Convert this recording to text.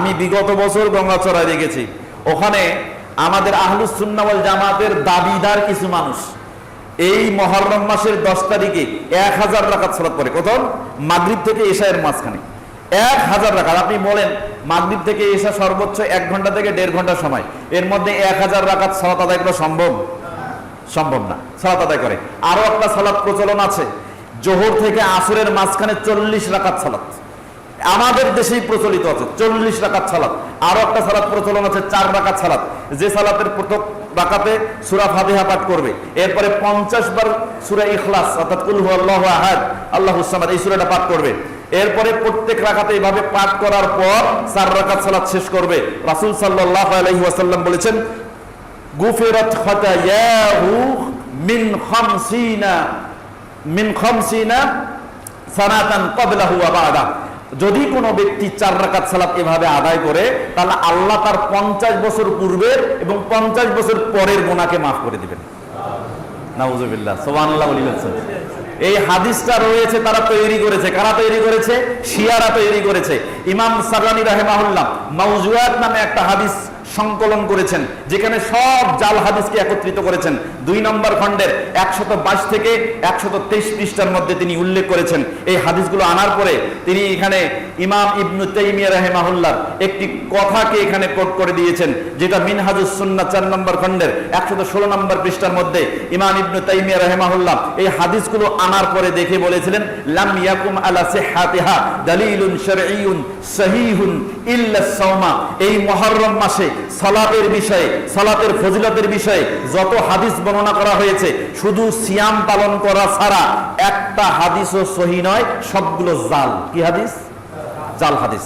আমি বিগত বছর গঙ্গাচড়ায় দেখেছি, ওখানে আমাদের আহলুস সুন্নাহ ওয়াল জামাতের দাবিদার কিছু মানুষ এই মুহররম মাসের 10 তারিখে 1000 রাকাত সালাত পড়ে। কত? মাগরিব থেকে এশায়ের মাঝখানে 1000 রাকাত। আপনি বলেন মাগরিব থেকে এশা সর্বোচ্চ 1 ঘন্টা থেকে 1.5 ঘন্টা সময়, এর মধ্যে 1000 রাকাত সালাত আদায় করা সম্ভব? সম্ভব না। সালাত আদায় করে। আরো একটা সালাত প্রচলন আছে, জোহর থেকে আসরের মাঝখানে 40 রাকাত সালাত, আমাদের দেশেই প্রচলিত আছে 40 রাকাত সালাত। আরো একটা সালাত প্রচলন আছে 4 রাকাত সালাত, যে সালাতের প্রত্যেক রাকাতে সূরা ফাতিহা পাঠ করবে, এরপরে 50 বার সূরা ইখলাস অর্থাৎ কুল হুয়াল্লাহু আহাদ আল্লাহুস সামাদ এই সূরাটা পাঠ করবে। এরপরে প্রত্যেক রাকাতে এইভাবে পাঠ করার পর 4 রাকাত সালাত শেষ করবে। রাসূল সাল্লাল্লাহু আলাইহি ওয়াসাল্লাম বলেছেন, গুফিরাত খাতায়াহু মিন খামসিনা সানাতান ক্বাবলাহু ওয়া বা'দা। যদি কোনো ব্যক্তি 4 রাকাত সালাত এভাবে আদায় করে, তাহলে আল্লাহ তার 50 বছর পূর্বের এবং 50 বছর পরের গুনাহকে মাফ করে দিবেন। নাউযুবিল্লাহ, সুবহানাল্লাহ বলেছেন। এই হাদিসটা রয়েছে, তারা তৈরি করেছে। কারা তৈরি করেছে? শিয়ারা তৈরি করেছে। ইমাম সাররানী রাহিমাহুল্লাহ মাওজুআত নামে একটা হাদিস সংকলন করেছেন, যেখানে সব জাল হাদিসকে একত্রিত করেছেন। 2 নম্বর খণ্ডের 122 থেকে 123 পৃষ্ঠার মধ্যে তিনি উল্লেখ করেছেন। এই হাদিসগুলো আনার পরে তিনি এখানে ইমাম ইবনু তাইমিয়া রাহিমাহুল্লাহ একটি কথাকে এখানে কোট করে দিয়েছেন, যেটা মিনহাজুস সুন্নাহ 4 নম্বর খণ্ডের 116 নম্বর পৃষ্ঠার মধ্যে ইমাম ইবনু তাইমিয়া রাহিমাহুল্লাহ এই হাদিসগুলো আনার পরে দেখে বলেছিলেন, লাম ইয়াকুম আলা সিহহাতিহা দালিলুন শারঈয়ুন সহিহুন ইল্লা সাওমা। এই মুহররম মাসে সালাতের বিষয়ে, সালাতের ফজিলতের বিষয়ে যত হাদিস বর্ণনা করা হয়েছে, শুধু সিয়াম পালন করা ছাড়া একটা হাদিসও সহিহ নয়, সবগুলো জাল। কি হাদিস? জাল হাদিস।